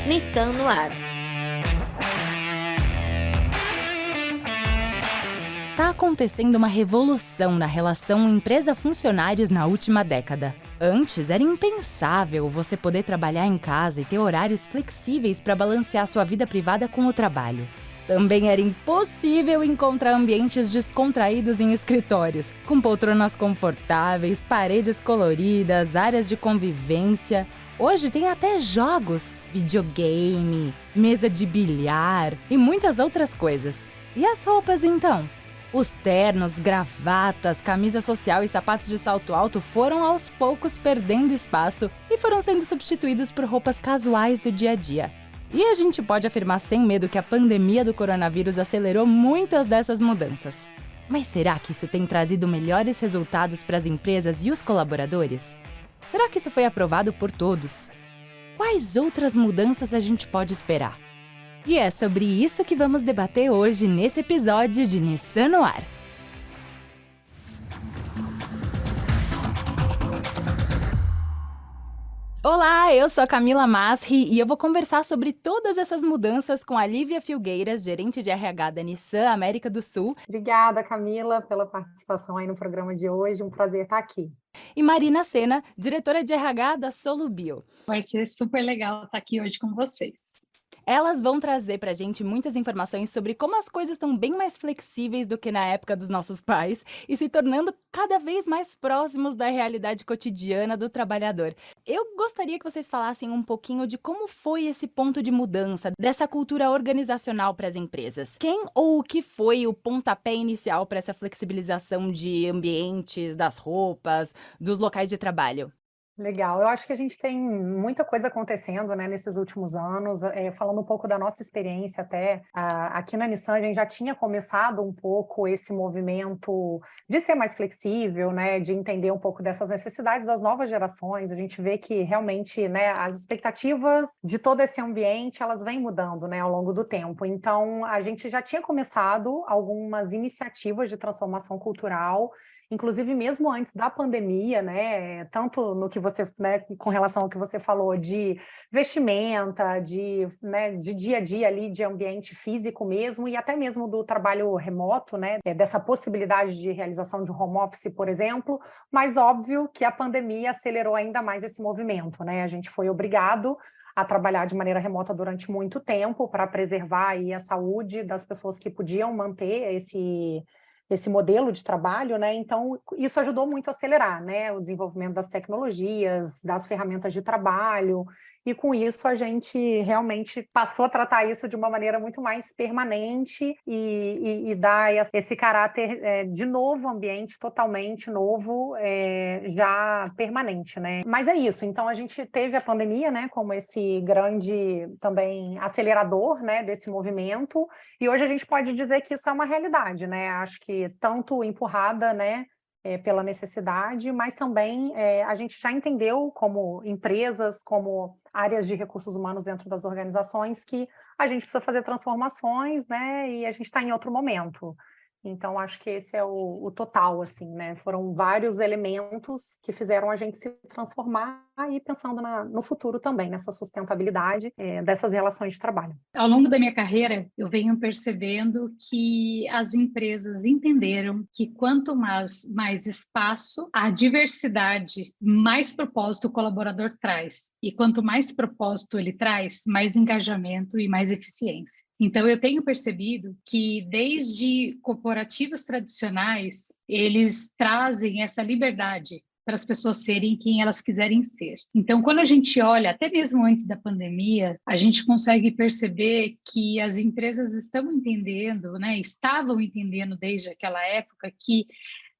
Nissan no ar. Está acontecendo uma revolução na relação empresa-funcionários na última década. Antes, era impensável você poder trabalhar em casa e ter horários flexíveis para balancear sua vida privada com o trabalho. Também era impossível encontrar ambientes descontraídos em escritórios, com poltronas confortáveis, paredes coloridas, áreas de convivência. Hoje tem até jogos, videogame, mesa de bilhar e muitas outras coisas. E as roupas então? Os ternos, gravatas, camisa social e sapatos de salto alto foram aos poucos perdendo espaço e foram sendo substituídos por roupas casuais do dia a dia. E a gente pode afirmar sem medo que a pandemia do coronavírus acelerou muitas dessas mudanças. Mas será que isso tem trazido melhores resultados para as empresas e os colaboradores? Será que isso foi aprovado por todos? Quais outras mudanças a gente pode esperar? E é sobre isso que vamos debater hoje nesse episódio de Nissan no Ar. Olá, eu sou a Camila Masri e eu vou conversar sobre todas essas mudanças com a Lívia Filgueiras, gerente de RH da Nissan América do Sul. Obrigada, Camila, pela participação aí no programa de hoje. Um prazer estar aqui. E Marina Sena, diretora de RH da Solubio. Vai ser super legal estar aqui hoje com vocês. Elas vão trazer pra gente muitas informações sobre como as coisas estão bem mais flexíveis do que na época dos nossos pais e se tornando cada vez mais próximos da realidade cotidiana do trabalhador. Eu gostaria que vocês falassem um pouquinho de como foi esse ponto de mudança dessa cultura organizacional para as empresas. Quem ou o que foi o pontapé inicial para essa flexibilização de ambientes, das roupas, dos locais de trabalho? Legal, eu acho que a gente tem muita coisa acontecendo, né, nesses últimos anos. Falando um pouco da nossa experiência até, aqui na Nissan a gente já tinha começado um pouco esse movimento de ser mais flexível, né, de entender um pouco dessas necessidades das novas gerações. A gente vê que realmente, né, as expectativas de todo esse ambiente, elas vêm mudando, né, ao longo do tempo. Então, a gente já tinha começado algumas iniciativas de transformação cultural, inclusive mesmo antes da pandemia, né, tanto no que você, né, com relação ao que você falou de vestimenta, né, de dia a dia ali, de ambiente físico mesmo, e até mesmo do trabalho remoto, né, dessa possibilidade de realização de home office, por exemplo, mas óbvio que a pandemia acelerou ainda mais esse movimento, né, a gente foi obrigado a trabalhar de maneira remota durante muito tempo para preservar aí a saúde das pessoas que podiam manter esse modelo de trabalho, né? Então, isso ajudou muito a acelerar, né, o desenvolvimento das tecnologias, das ferramentas de trabalho, e com isso a gente realmente passou a tratar isso de uma maneira muito mais permanente e dar esse caráter de novo ambiente, totalmente novo, já permanente, né? Mas é isso, então a gente teve a pandemia, né, como esse grande também acelerador, né, desse movimento, e hoje a gente pode dizer que isso é uma realidade, né? Acho que tanto empurrada, né, pela necessidade, mas também a gente já entendeu como empresas, como áreas de recursos humanos dentro das organizações, que a gente precisa fazer transformações, né, e a gente está em outro momento. Então, acho que esse é o total, assim, né? Foram vários elementos que fizeram a gente se transformar e pensando no futuro também, nessa sustentabilidade dessas relações de trabalho. Ao longo da minha carreira, eu venho percebendo que as empresas entenderam que quanto mais espaço, a diversidade, mais propósito o colaborador traz. E quanto mais propósito ele traz, mais engajamento e mais eficiência. Então, eu tenho percebido que desde corporativos tradicionais, eles trazem essa liberdade para as pessoas serem quem elas quiserem ser. Então, quando a gente olha, até mesmo antes da pandemia, a gente consegue perceber que as empresas estão entendendo, né, estavam entendendo desde aquela época que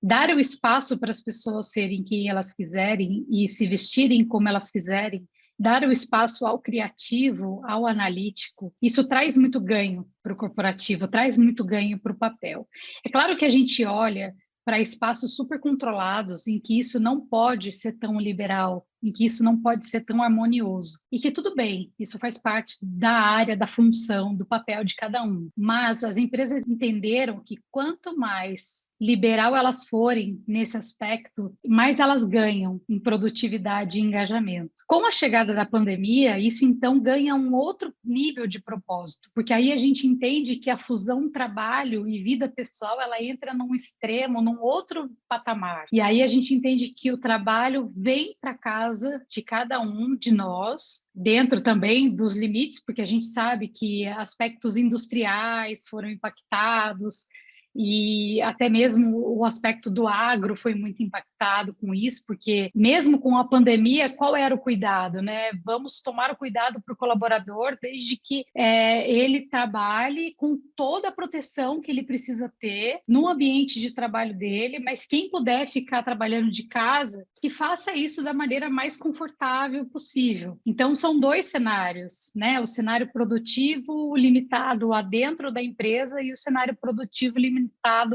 dar o espaço para as pessoas serem quem elas quiserem e se vestirem como elas quiserem, dar o espaço ao criativo, ao analítico, isso traz muito ganho para o corporativo, traz muito ganho para o papel. É claro que a gente olha para espaços super controlados, em que isso não pode ser tão liberal, em que isso não pode ser tão harmonioso. E que tudo bem, isso faz parte da área, da função, do papel de cada um. Mas as empresas entenderam que quanto mais liberal elas forem nesse aspecto, mais elas ganham em produtividade e engajamento. Com a chegada da pandemia, isso então ganha um outro nível de propósito, porque aí a gente entende que a fusão trabalho e vida pessoal, ela entra num extremo, num outro patamar. E aí a gente entende que o trabalho vem para casa de cada um de nós, dentro também dos limites, porque a gente sabe que aspectos industriais foram impactados, e até mesmo o aspecto do agro foi muito impactado com isso, porque mesmo com a pandemia, qual era o cuidado, né? Vamos tomar o cuidado para o colaborador desde que ele trabalhe com toda a proteção que ele precisa ter no ambiente de trabalho dele, mas quem puder ficar trabalhando de casa, que faça isso da maneira mais confortável possível. Então, são dois cenários, né? O cenário produtivo limitado a dentro da empresa e o cenário produtivo limitado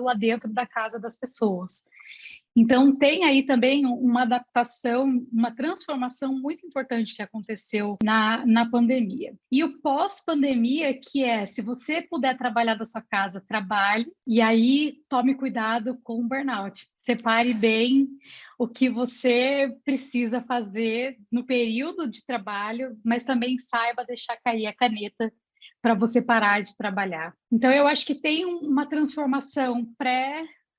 lá dentro da casa das pessoas. Então, tem aí também uma adaptação, uma transformação muito importante que aconteceu na pandemia. E o pós-pandemia, que é, se você puder trabalhar da sua casa, trabalhe, e aí tome cuidado com o burnout. Separe bem o que você precisa fazer no período de trabalho, mas também saiba deixar cair a caneta para você parar de trabalhar. Então, eu acho que tem uma transformação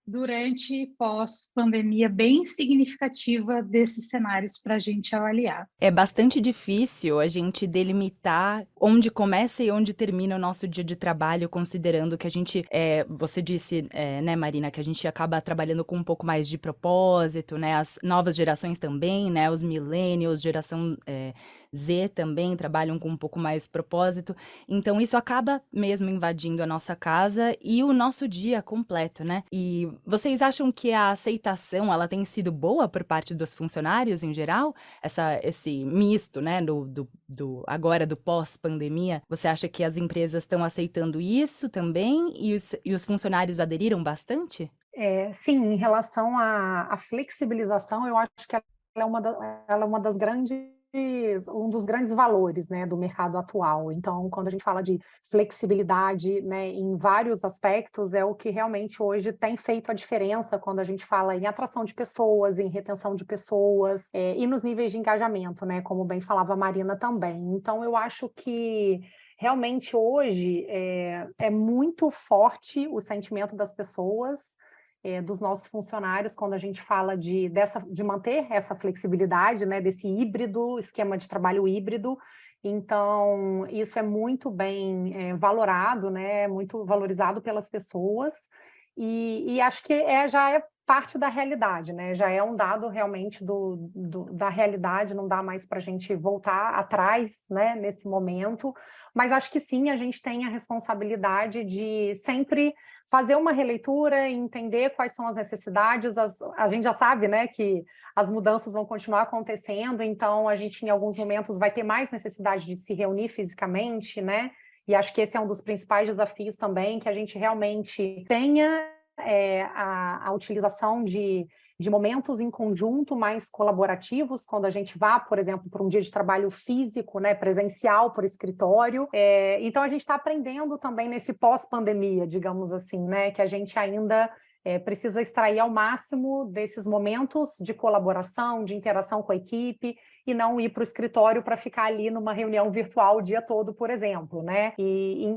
durante e pós-pandemia bem significativa desses cenários para a gente avaliar. É bastante difícil a gente delimitar onde começa e onde termina o nosso dia de trabalho, considerando que a gente, você disse, né, Marina, que a gente acaba trabalhando com um pouco mais de propósito, né, as novas gerações também, né, os millennials, geração Z também trabalham com um pouco mais propósito, então isso acaba mesmo invadindo a nossa casa e o nosso dia completo, né, e vocês acham que a aceitação, ela tem sido boa por parte dos funcionários em geral? Esse misto, né, agora do pós-pandemia, você acha que as empresas estão aceitando isso também e os funcionários aderiram bastante? Sim, em relação à flexibilização, eu acho que ela é uma das um dos grandes valores, né, do mercado atual. Então, quando a gente fala de flexibilidade, né, em vários aspectos, é o que realmente hoje tem feito a diferença quando a gente fala em atração de pessoas, em retenção de pessoas, e nos níveis de engajamento, né, como bem falava a Marina também. Então, eu acho que realmente hoje é muito forte o sentimento das pessoas, dos nossos funcionários, quando a gente fala de manter essa flexibilidade, né, desse híbrido, esquema de trabalho híbrido. Então, isso é muito bem valorado, né, muito valorizado pelas pessoas, e acho que já é parte da realidade, né? Já é um dado realmente da realidade, não dá mais para a gente voltar atrás, né, nesse momento, mas acho que sim, a gente tem a responsabilidade de sempre fazer uma releitura e entender quais são as necessidades. A gente já sabe, né, que as mudanças vão continuar acontecendo, então a gente em alguns momentos vai ter mais necessidade de se reunir fisicamente, né? E acho que esse é um dos principais desafios também, que a gente realmente tenha a utilização de momentos em conjunto mais colaborativos, quando a gente vá, por exemplo, para um dia de trabalho físico, né, presencial, por escritório. Então, a gente está aprendendo também nesse pós-pandemia, digamos assim, né, que a gente ainda precisa extrair ao máximo desses momentos de colaboração, de interação com a equipe, e não ir para o escritório para ficar ali numa reunião virtual o dia todo, por exemplo, né?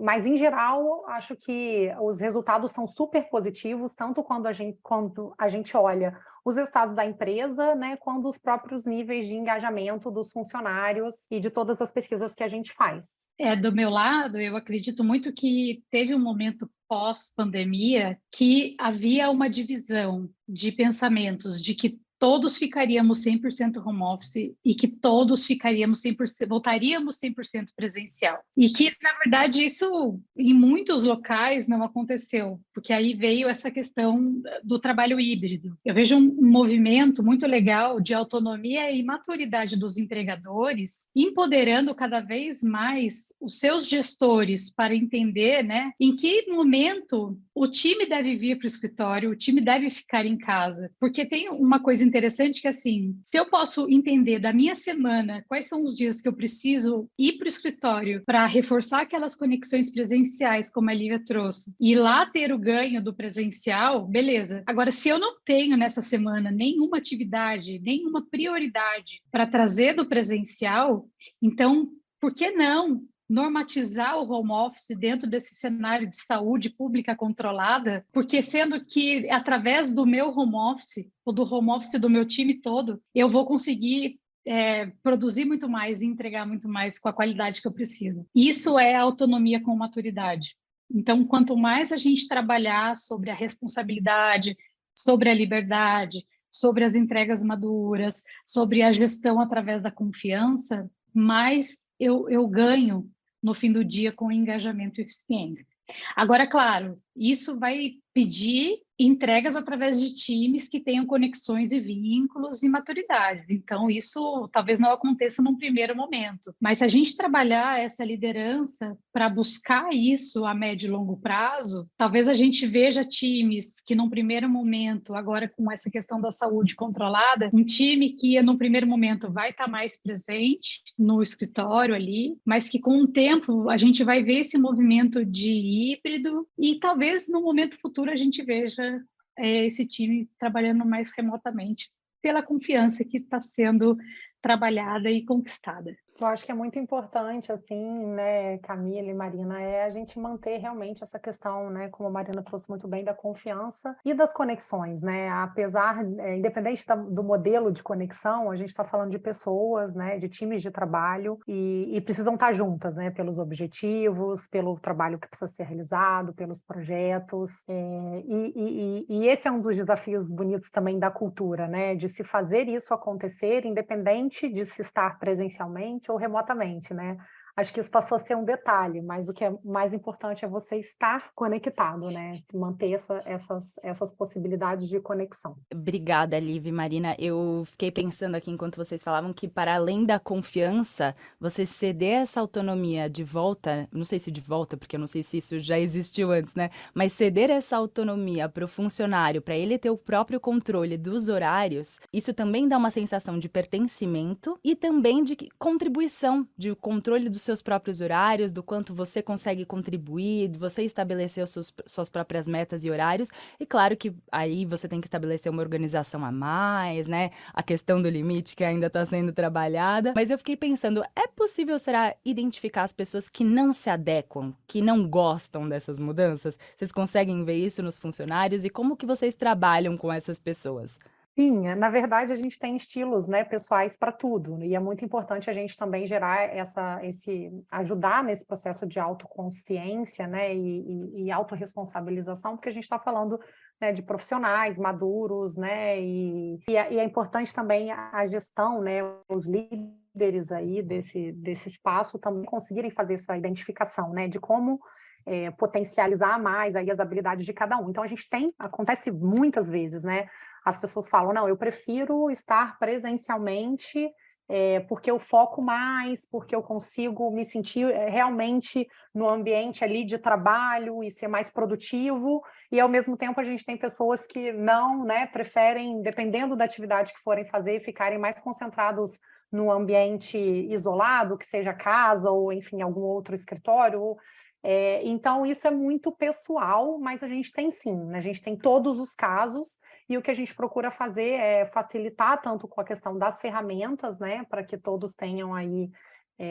Mas, em geral, acho que os resultados são super positivos, tanto quando a gente olha os resultados da empresa, né, quanto os próprios níveis de engajamento dos funcionários e de todas as pesquisas que a gente faz. Do meu lado, eu acredito muito que teve um momento pós-pandemia que havia uma divisão de pensamentos de que todos ficaríamos 100% home office e que todos voltaríamos 100% presencial. E que, na verdade, isso em muitos locais não aconteceu, porque aí veio essa questão do trabalho híbrido. Eu vejo um movimento muito legal de autonomia e maturidade dos empregadores, empoderando cada vez mais os seus gestores para entender, né, em que momento o time deve vir para o escritório, o time deve ficar em casa, porque tem uma coisa interessante que, assim, se eu posso entender da minha semana quais são os dias que eu preciso ir para o escritório para reforçar aquelas conexões presenciais, como a Lívia trouxe, e lá ter o ganho do presencial, beleza. Agora, se eu não tenho nessa semana nenhuma atividade, nenhuma prioridade para trazer do presencial, então, por que não normatizar o home office dentro desse cenário de saúde pública controlada? Porque sendo que através do meu home office, ou do home office do meu time todo, eu vou conseguir produzir muito mais e entregar muito mais com a qualidade que eu preciso. Isso é autonomia com maturidade. Então, quanto mais a gente trabalhar sobre a responsabilidade, sobre a liberdade, sobre as entregas maduras, sobre a gestão através da confiança, mais eu ganho no fim do dia com engajamento e eficiência. Agora, claro, isso vai pedir entregas através de times que tenham conexões e vínculos e maturidades. Então, isso talvez não aconteça num primeiro momento. Mas se a gente trabalhar essa liderança para buscar isso a médio e longo prazo, talvez a gente veja times que num primeiro momento, agora com essa questão da saúde controlada, um time que num primeiro momento vai estar mais presente no escritório ali, mas que com o tempo a gente vai ver esse movimento de híbrido e talvez no momento futuro a gente veja esse time trabalhando mais remotamente pela confiança que está sendo trabalhada e conquistada. Eu acho que é muito importante, assim, né, Camila e Marina, a gente manter realmente essa questão, né, como a Marina trouxe muito bem, da confiança e das conexões, né, apesar, independente do modelo de conexão, a gente está falando de pessoas, né, de times de trabalho e precisam estar juntas, né, pelos objetivos, pelo trabalho que precisa ser realizado, pelos projetos, e esse é um dos desafios bonitos também da cultura, né, de se fazer isso acontecer, independente de se estar presencialmente ou remotamente, né? Acho que isso passou a ser um detalhe, mas o que é mais importante é você estar conectado, né? Manter essas possibilidades de conexão. Obrigada, Liv e Marina. Eu fiquei pensando aqui enquanto vocês falavam que, para além da confiança, você ceder essa autonomia de volta, não sei se de volta, porque eu não sei se isso já existiu antes, né? Mas ceder essa autonomia para o funcionário, para ele ter o próprio controle dos horários, isso também dá uma sensação de pertencimento e também de contribuição, de controle dos seus próprios horários, do quanto você consegue contribuir, de você estabelecer suas próprias metas e horários. E claro que aí você tem que estabelecer uma organização a mais, né? A questão do limite que ainda está sendo trabalhada. Mas eu fiquei pensando, é possível, será, identificar as pessoas que não se adequam, que não gostam dessas mudanças? Vocês conseguem ver isso nos funcionários? E como que vocês trabalham com essas pessoas? Sim, na verdade a gente tem estilos, né, pessoais para tudo, e é muito importante a gente também gerar ajudar nesse processo de autoconsciência, né, e autorresponsabilização, porque a gente está falando, né, de profissionais maduros, né, e é importante também a gestão, né, os líderes aí desse espaço também conseguirem fazer essa identificação, né, de como potencializar mais aí as habilidades de cada um. Então acontece muitas vezes, né? As pessoas falam, não, eu prefiro estar presencialmente porque eu foco mais, porque eu consigo me sentir realmente no ambiente ali de trabalho e ser mais produtivo, e ao mesmo tempo a gente tem pessoas que não, né, preferem, dependendo da atividade que forem fazer, ficarem mais concentrados no ambiente isolado, que seja casa ou, enfim, algum outro escritório. Então, isso é muito pessoal, mas a gente tem sim, né? A gente tem todos os casos, e o que a gente procura fazer é facilitar tanto com a questão das ferramentas, né, para que todos tenham aí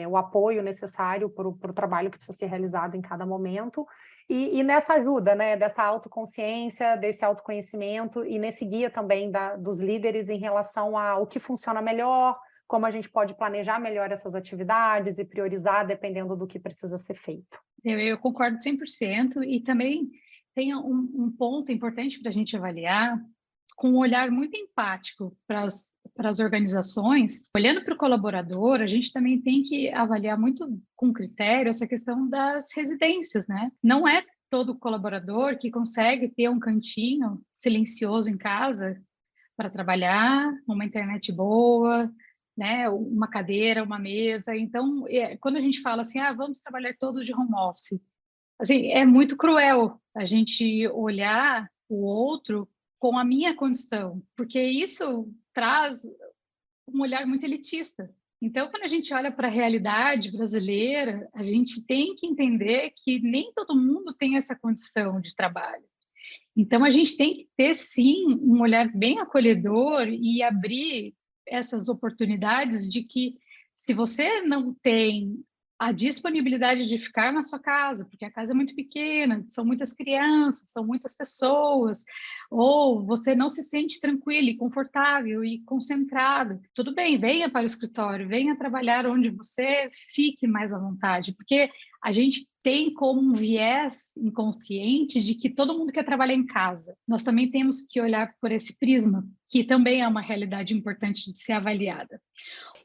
o apoio necessário para o trabalho que precisa ser realizado em cada momento, e nessa ajuda, né, dessa autoconsciência, desse autoconhecimento, e nesse guia também dos líderes em relação ao que funciona melhor, como a gente pode planejar melhor essas atividades e priorizar dependendo do que precisa ser feito. Eu concordo 100%, e também tem um ponto importante para a gente avaliar, com um olhar muito empático para as organizações. Olhando para o colaborador, a gente também tem que avaliar muito com critério essa questão das residências, né? Não é todo colaborador que consegue ter um cantinho silencioso em casa para trabalhar, uma internet boa, né, uma cadeira, uma mesa. Então, quando a gente fala assim, vamos trabalhar todos de home office, assim, é muito cruel a gente olhar o outro com a minha condição, porque isso traz um olhar muito elitista. Então, quando a gente olha para a realidade brasileira, a gente tem que entender que nem todo mundo tem essa condição de trabalho. Então, a gente tem que ter, sim, um olhar bem acolhedor e abrir essas oportunidades de que, se você não tem a disponibilidade de ficar na sua casa, porque a casa é muito pequena, são muitas crianças, são muitas pessoas, ou você não se sente tranquilo e confortável e concentrado, tudo bem, venha para o escritório, venha trabalhar onde você fique mais à vontade, porque a gente tem como um viés inconsciente de que todo mundo quer trabalhar em casa. Nós também temos que olhar por esse prisma, que também é uma realidade importante de ser avaliada.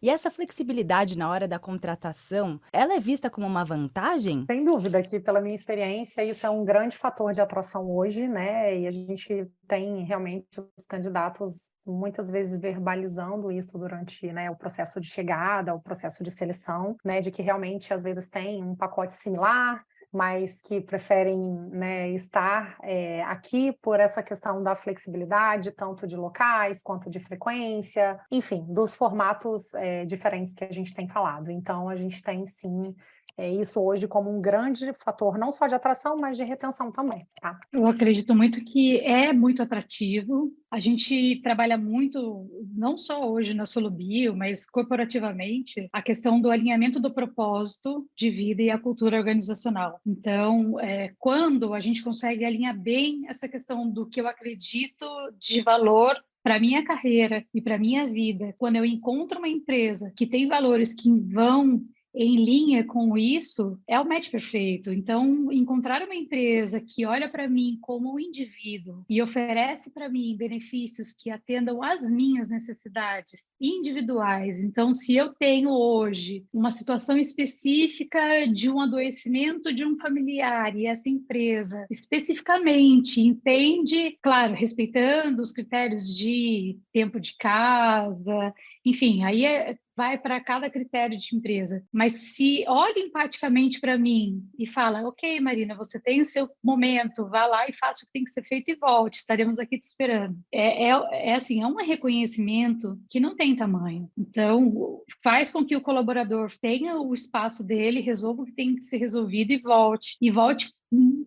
E essa flexibilidade na hora da contratação, ela é vista como uma vantagem? Sem dúvida que, pela minha experiência, isso é um grande fator de atração hoje, né? E a gente tem realmente os candidatos muitas vezes verbalizando isso durante, né, o processo de chegada, o processo de seleção, né? De que realmente às vezes tem um pacote similar, mas que preferem, né, estar aqui por essa questão da flexibilidade, tanto de locais quanto de frequência, enfim, dos formatos diferentes que a gente tem falado. Então, a gente tem, sim, isso hoje como um grande fator, não só de atração, mas de retenção também, tá? Eu acredito muito que é muito atrativo. A gente trabalha muito, não só hoje na Solubio, mas corporativamente, a questão do alinhamento do propósito de vida e a cultura organizacional. Então, quando a gente consegue alinhar bem essa questão do que eu acredito de valor para minha carreira e para minha vida, quando eu encontro uma empresa que tem valores que vão em linha com isso, é o match perfeito. Então, encontrar uma empresa que olha para mim como um indivíduo e oferece para mim benefícios que atendam às minhas necessidades individuais. Então, se eu tenho hoje uma situação específica de um adoecimento de um familiar e essa empresa especificamente entende, claro, respeitando os critérios de tempo de casa, enfim, aí vai para cada critério de empresa. Mas se olha empaticamente para mim e fala, ok, Marina, você tem o seu momento, vá lá e faça o que tem que ser feito e volte, estaremos aqui te esperando. Assim, é um reconhecimento que não tem tamanho. Então, faz com que o colaborador tenha o espaço dele, resolva o que tem que ser resolvido e volte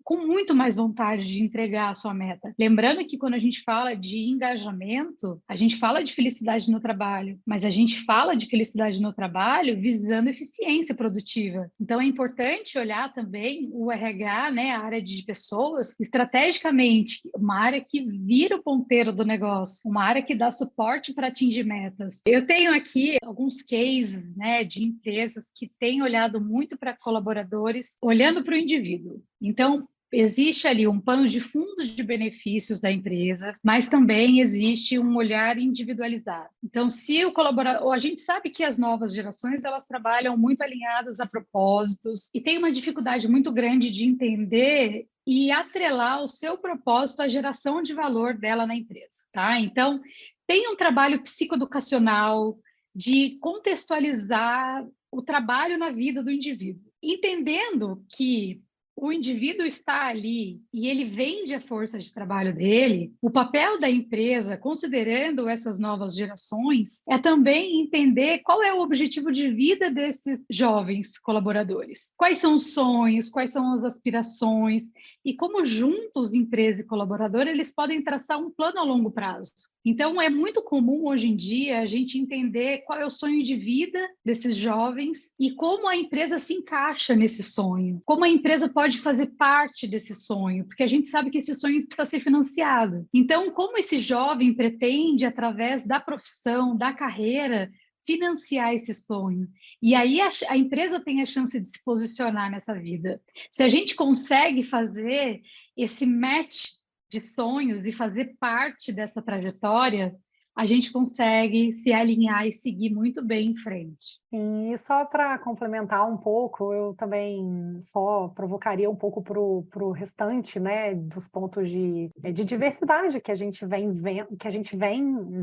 com muito mais vontade de entregar a sua meta. Lembrando que quando a gente fala de engajamento, a gente fala de felicidade no trabalho, mas a gente fala de felicidade no trabalho visando eficiência produtiva. Então, é importante olhar também o RH, né, a área de pessoas, estrategicamente, uma área que vira o ponteiro do negócio, uma área que dá suporte para atingir metas. Eu tenho aqui alguns cases, né, de empresas que têm olhado muito para colaboradores, olhando para o indivíduo. Então, existe ali um pano de fundo de benefícios da empresa, mas também existe um olhar individualizado. Então, se o colaborador, a gente sabe que as novas gerações elas trabalham muito alinhadas a propósitos e tem uma dificuldade muito grande de entender e atrelar o seu propósito à geração de valor dela na empresa, tá? Então, tem um trabalho psicoeducacional de contextualizar o trabalho na vida do indivíduo, entendendo que o indivíduo está ali e ele vende a força de trabalho dele, o papel da empresa, considerando essas novas gerações, é também entender qual é o objetivo de vida desses jovens colaboradores. Quais são os sonhos, quais são as aspirações e como juntos, empresa e colaborador, eles podem traçar um plano a longo prazo. Então, é muito comum hoje em dia a gente entender qual é o sonho de vida desses jovens e como a empresa se encaixa nesse sonho, como a empresa pode fazer parte desse sonho, porque a gente sabe que esse sonho precisa ser financiado. Então, como esse jovem pretende, através da profissão, da carreira, financiar esse sonho? E aí a empresa tem a chance de se posicionar nessa vida. Se a gente consegue fazer esse match de sonhos e fazer parte dessa trajetória, a gente consegue se alinhar e seguir muito bem em frente. Sim, e só para complementar um pouco, eu também só provocaria um pouco para o restante, né, dos pontos de diversidade que a gente vem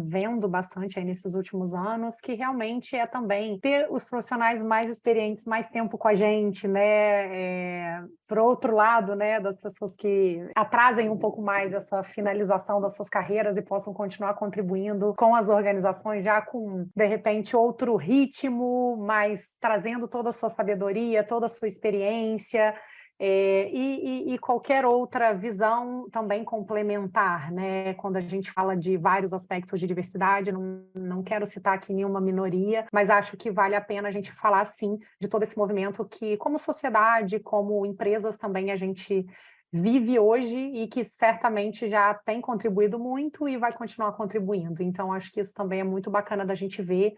vendo bastante aí nesses últimos anos, que realmente é também ter os profissionais mais experientes, mais tempo com a gente, né, por outro lado, né, das pessoas que atrasem um pouco mais essa finalização das suas carreiras e possam continuar contribuindo com as organizações já com, de repente, outro ritmo, mas trazendo toda a sua sabedoria, toda a sua experiência, e qualquer outra visão também complementar, né? Quando a gente fala de vários aspectos de diversidade, não quero citar aqui nenhuma minoria, mas acho que vale a pena a gente falar, sim, de todo esse movimento que, como sociedade, como empresas também, a gente vive hoje e que certamente já tem contribuído muito e vai continuar contribuindo. Então, acho que isso também é muito bacana da gente ver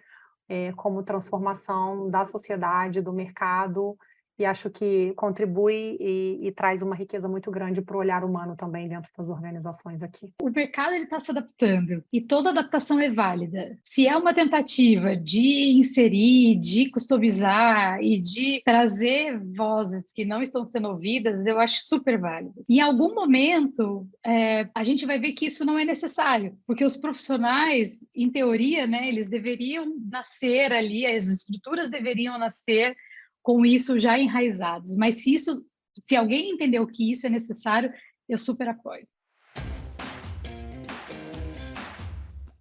como transformação da sociedade, do mercado, e acho que contribui e traz uma riqueza muito grande para o olhar humano também dentro das organizações aqui. O mercado está se adaptando e toda adaptação é válida. Se é uma tentativa de inserir, de customizar e de trazer vozes que não estão sendo ouvidas, eu acho super válido. Em algum momento, a gente vai ver que isso não é necessário, porque os profissionais, em teoria, né, eles deveriam nascer ali, as estruturas deveriam nascer com isso já enraizados. Mas se alguém entendeu que isso é necessário, eu super apoio.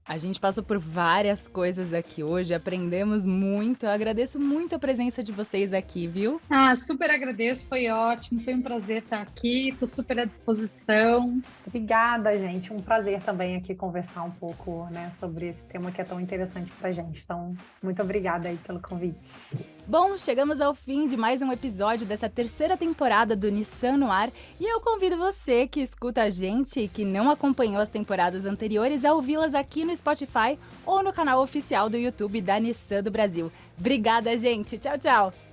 A gente passou por várias coisas aqui hoje, aprendemos muito. Eu agradeço muito a presença de vocês aqui, viu? Super agradeço, foi ótimo, foi um prazer estar aqui, estou super à disposição. Obrigada, gente. Um prazer também aqui conversar um pouco, né, sobre esse tema que é tão interessante para a gente. Então, muito obrigada aí pelo convite. Bom, chegamos ao fim de mais um episódio dessa terceira temporada do Nissan no Ar e eu convido você que escuta a gente e que não acompanhou as temporadas anteriores a ouvi-las aqui no Spotify ou no canal oficial do YouTube da Nissan do Brasil. Obrigada, gente. Tchau, tchau.